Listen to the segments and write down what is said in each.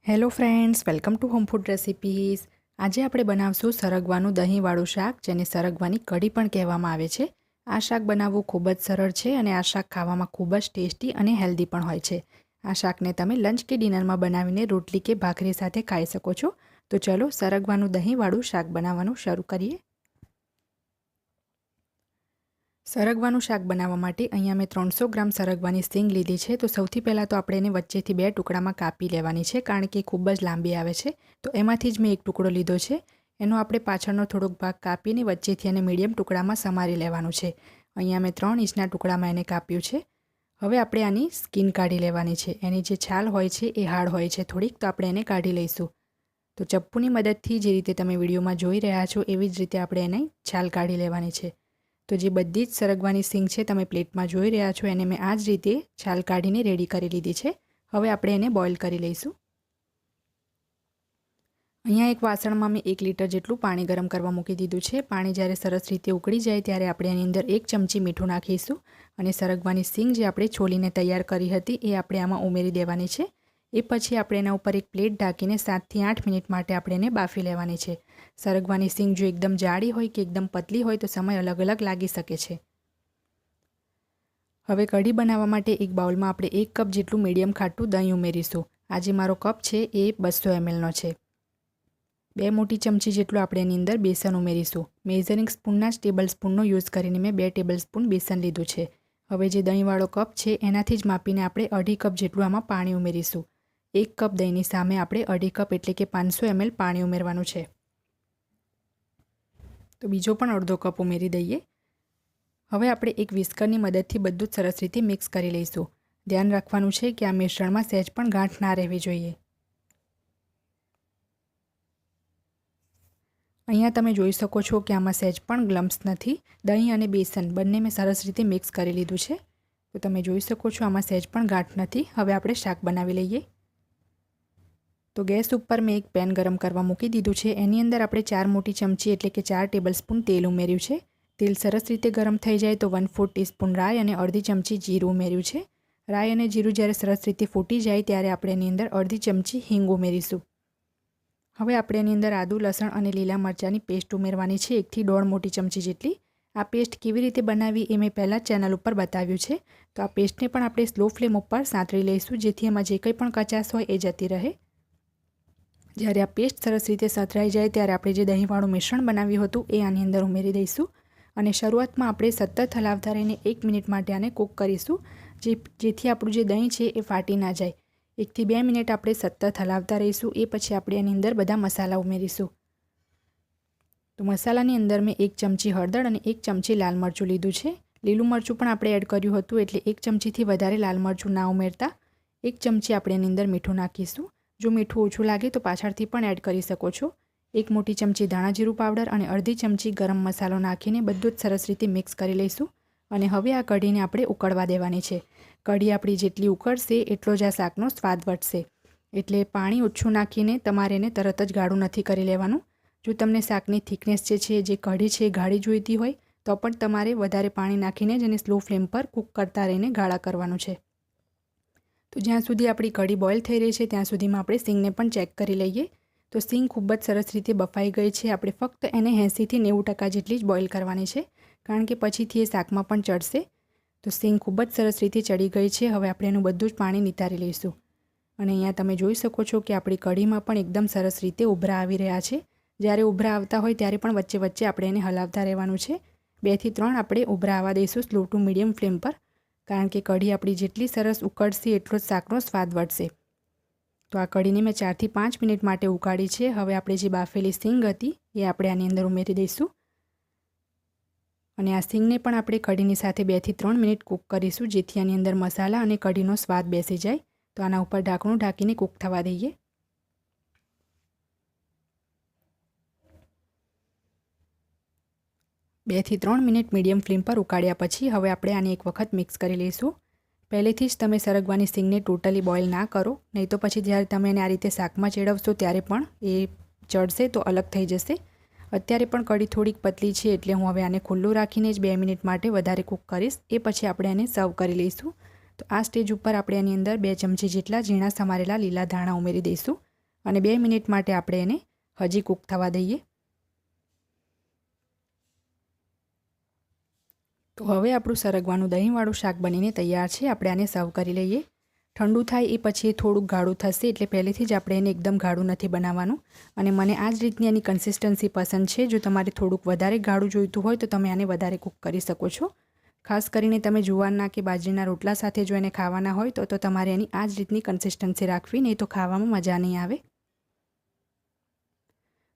Hello friends, welcome to home food recipes. આજે આપણે બનાવશું સરગવાનું દહીંવાળું શાક, જેને સરગવાની કઢી પણ કહેવામાં આવે છે। આ શાક બનાવવું ખૂબ જ સરળ છે અને આ શાક ખાવામાં ખૂબ જ ટેસ્ટી અને હેલ્ધી પણ હોય છે। આ શાકને તમે લંચ કે ડિનરમાં બનાવીને રોટલી કે ભાખરી સાથે ખાઈ શકો છો। તો ચલો સરગવાનું દહીંવાળું શાક બનાવવાનું શરૂ કરીએ। સરગવાનું શાક બનાવવા માટે અહીંયા મેં 300 ગ્રામ સરગવાની સિંગ લીધી છે। તો સૌથી પહેલાં તો આપણે એને વચ્ચેથી 2 ટુકડામાં કાપી લેવાની છે, કારણ કે ખૂબ જ લાંબી આવે છે। તો એમાંથી જ મેં એક ટુકડો લીધો છે। એનો આપણે પાછળનો થોડોક ભાગ કાપીને વચ્ચેથી એને મીડિયમ ટુકડામાં સમારી લેવાનું છે। અહીંયા મેં 3 ઇંચના ટુકડામાં એને કાપ્યું છે। હવે આપણે આની સ્કિન કાઢી લેવાની છે। એની જે છાલ હોય છે એ હાર્ડ હોય છે થોડીક, તો આપણે એને કાઢી લઈશું। તો ચપ્પુની મદદથી જે રીતે તમે વિડીયોમાં જોઈ રહ્યા છો એવી જ રીતે આપણે એને છાલ કાઢી લેવાની છે। તો જે બધી જ સરગવાની સિંગ છે તમે પ્લેટમાં જોઈ રહ્યા છો, એને મેં આ જ રીતે છાલ કાઢીને રેડી કરી લીધી છે। હવે આપણે એને બોઇલ કરી લઈશું। અહીંયા એક વાસણમાં મેં 1 લીટર જેટલું પાણી ગરમ કરવા મૂકી દીધું છે। પાણી જ્યારે સરસ રીતે ઉકળી જાય ત્યારે આપણે એની અંદર 1 ચમચી મીઠું નાખીશું અને સરગવાની સિંગ જે આપણે છોલીને તૈયાર કરી હતી એ આપણે આમાં ઉમેરી દેવાની છે। એ પછી આપણે એના ઉપર એક પ્લેટ ઢાંકીને 7 થી 8 મિનિટ માટે આપણે એને બાફી લેવાની છે। સરગવાની સિંગ જો એકદમ જાડી હોય કે એકદમ પતલી હોય તો સમય અલગ અલગ લાગી શકે છે। હવે કઢી બનાવવા માટે એક બાઉલમાં આપણે 1 કપ જેટલું મીડિયમ ખાટું દહીં ઉમેરીશું। આ જે મારો કપ છે એ 200 mlનો છે। 2 મોટી ચમચી જેટલું આપણે એની અંદર બેસન ઉમેરીશું। મેઝરિંગ સ્પૂનના જ ટેબલ સ્પૂનનો યુઝ કરીને મેં 2 ટેબલ સ્પૂન બેસન લીધું છે। હવે જે દહીંવાળો કપ છે એનાથી જ માપીને આપણે 1/2 કપ જેટલું આમાં પાણી ઉમેરીશું। 1 કપ દહીંની સામે આપણે 1/2 કપ એટલે કે 500 ml પાણી ઉમેરવાનું છે। તો બીજો પણ અડધો કપ ઉમેરી દઈએ। હવે આપણે એક વિસ્કરની મદદથી બધું જ સરસ રીતે મિક્સ કરી લઈશું। ધ્યાન રાખવાનું છે કે આ મિશ્રણમાં સહેજ પણ ગાંઠ ના રહેવી જોઈએ। અહીંયા તમે જોઈ શકો છો કે આમાં સહેજ પણ ગ્લમ્સ નથી। દહીં અને બેસન બંને મેં સરસ રીતે મિક્સ કરી લીધું છે। તો તમે જોઈ શકો છો આમાં સહેજ પણ ગાંઠ નથી। હવે આપણે શાક બનાવી લઈએ। તો ગેસ ઉપર મેં એક પેન ગરમ કરવા મૂકી દીધું છે। એની અંદર આપણે 4 મોટી ચમચી એટલે કે 4 ટેબલસ્પૂન તેલ ઉમેર્યું છે। તેલ સરસ રીતે ગરમ થઈ જાય તો 1/4 ટીસ્પૂન રાઈ અને અડધી ચમચી જીરું ઉમેર્યું છે। રાઈ અને જીરું જ્યારે સરસ રીતે ફૂટી જાય ત્યારે આપણે એની અંદર અડધી ચમચી હિંગ ઉમેરીશું। હવે આપણે એની અંદર આદુ, લસણ અને લીલા મરચાંની પેસ્ટ ઉમેરવાની છે, 1 થી 1.5 મોટી ચમચી જેટલી। આ પેસ્ટ કેવી રીતે બનાવવી એ મેં પહેલાં ચેનલ ઉપર બતાવ્યું છે। તો આ પેસ્ટને પણ આપણે સ્લો ફ્લેમ ઉપર સાંતળી લઈશું, જેથી એમાં જે કંઈ પણ કચાશ હોય એ જતી રહે। જ્યારે આ પેસ્ટ સરસ રીતે સાંતળાઈ જાય ત્યારે આપણે જે દહીંવાળું મિશ્રણ બનાવ્યું હતું એ આની અંદર ઉમેરી દઈશું અને શરૂઆતમાં આપણે સતત હલાવતા રહીને 1 મિનિટ માટે આને કૂક કરીશું, જેથી આપણું જે દહીં છે એ ફાટી ના જાય। 1 થી 2 મિનિટ આપણે સતત હલાવતા રહીશું। એ પછી આપણે એની અંદર બધા મસાલા ઉમેરીશું। તો મસાલાની અંદર મેં 1 ચમચી હળદર અને 1 ચમચી લાલ મરચું લીધું છે। લીલું મરચું પણ આપણે એડ કર્યું હતું, એટલે 1 ચમચીથી વધારે લાલ મરચું ના ઉમેરતા 1 ચમચી આપણે એની અંદર મીઠું નાખીશું। જો મીઠું ઓછું લાગે તો પાછળથી પણ એડ કરી શકો છો। 1 મોટી ચમચી ધાણા જીરું પાવડર અને અડધી ચમચી ગરમ મસાલો નાખીને બધું જ સરસ રીતે મિક્સ કરી લઈશું અને હવે આ કઢીને આપણે ઉકળવા દેવાની છે। કઢી આપણી જેટલી ઉકળશે એટલો જ આ શાકનો સ્વાદ વધશે। એટલે પાણી ઓછું નાખીને તમારે એને તરત જ ગાઢું નથી કરી લેવાનું। જો તમને શાકની થિકનેસ જે કઢી છે એ ગાઢી જોઈતી હોય તો પણ તમારે વધારે પાણી નાખીને જ એને સ્લો ફ્લેમ પર કૂક કરતા રહીને ગાળા કરવાનું છે। તો જ્યાં સુધી આપણી કઢી બોઇલ થઈ રહી છે ત્યાં સુધીમાં આપણે સિંગને પણ ચેક કરી લઈએ। તો સિંગ ખૂબ જ સરસ રીતે બફાઈ ગઈ છે। આપણે ફક્ત એને 80 થી 90% જેટલી જ બોઇલ કરવાની છે, કારણ કે પછીથી એ શાકમાં પણ ચડશે। તો સિંગ ખૂબ જ સરસ રીતે ચડી ગઈ છે। હવે આપણે એનું બધું જ પાણી નિતારી લઈશું અને અહીંયા તમે જોઈ શકો છો કે આપણી કઢીમાં પણ એકદમ સરસ રીતે ઉભરા આવી રહ્યા છે। જ્યારે ઉભરા આવતા હોય ત્યારે પણ વચ્ચે વચ્ચે આપણે એને હલાવતા રહેવાનું છે। 2 થી 3 આપણે ઉભરા આવવા દઈશું સ્લો ટુ મીડિયમ ફ્લેમ પર, કારણ કે કઢી આપણી જેટલી સરસ ઉકળશે એટલો જ શાકનો સ્વાદ વધશે। તો આ કઢીને મેં 4 થી 5 મિનિટ માટે ઉકાળી છે। હવે આપણે જે બાફેલી સિંગ હતી એ આપણે આની અંદર ઉમેરી દઈશું અને આ સિંગને પણ આપણે કઢીની સાથે 2 થી 3 મિનિટ કૂક કરીશું, જેથી આની અંદર મસાલા અને કઢીનો સ્વાદ બેસી જાય। તો આના ઉપર ઢાંકણું ઢાંકીને કૂક થવા દઈએ। બે થી 3 મિનિટ મીડિયમ ફ્લેમ પર ઉકાળ્યા પછી હવે આપણે આને એક વખત મિક્સ કરી લઈશું। પહેલેથી જ તમે સરગવાની સિંગને ટોટલી બોઇલ ના કરો, નહીં તો પછી જ્યારે તમે એને આ રીતે શાકમાં ચેડવશો ત્યારે પણ એ ચડશે તો અલગ થઈ જશે। અત્યારે પણ કઢી થોડીક પતલી છે, એટલે હું હવે આને ખુલ્લું રાખીને જ 2 મિનિટ માટે વધારે કૂક કરીશ। એ પછી આપણે એને સર્વ કરી લઈશું। તો આ સ્ટેજ ઉપર આપણે એની અંદર 2 ચમચી જેટલા ઝીણા સમારેલા લીલા ધાણા ઉમેરી દઈશું અને 2 મિનિટ માટે આપણે એને હજી કૂક થવા દઈએ. તો હવે આપણું સરગવાનું દહીંવાળું શાક બનીને તૈયાર છે. આપણે આને સર્વ કરી લઈએ. ઠંડુ થાય એ પછી થોડુંક ગાઢું થશે, એટલે પહેલેથી જ આપણે એને એકદમ ગાઢું નથી બનાવવાનું. અને મને આ જ રીતની એની કન્સિસ્ટન્સી પસંદ છે. જો તમારે થોડુંક વધારે ગાઢું જોઈતું હોય તો તમે આને વધારે કૂક કરી શકો છો. ખાસ કરીને તમે જુવારના કે બાજરીના રોટલા સાથે જો એને ખાવાના હોય તો તમારે એની આ જ રીતની કન્સિસ્ટન્સી રાખવી, નહીં તો ખાવામાં મજા નહીં આવે.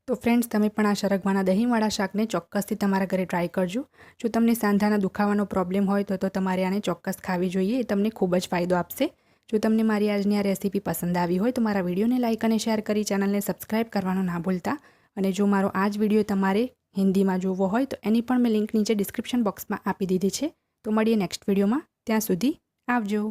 તો ફ્રેન્ડ્સ, તમે પણ આ સરગવાના દહીંવાળા શાકને ચોક્કસથી તમારા ઘરે ટ્રાય કરજો. જો તમને સાંધાના દુખાવાનો પ્રોબ્લેમ હોય તો તમારે આને ચોક્કસ ખાવી જોઈએ. એ તમને ખૂબ જ ફાયદો આપશે. જો તમને મારી આજની આ રેસીપી પસંદ આવી હોય તો મારા વિડીયોને લાઇક અને શેર કરી ચેનલને સબસ્ક્રાઇબ કરવાનું ના ભૂલતા. અને જો મારો આ જ વિડીયો તમારે હિન્દીમાં જોવો હોય તો એની પણ મેં લિંક નીચે ડિસ્ક્રિપ્શન બોક્સમાં આપી દીધી છે. તો મળીએ નેક્સ્ટ વિડીયોમાં. ત્યાં સુધી આવજો.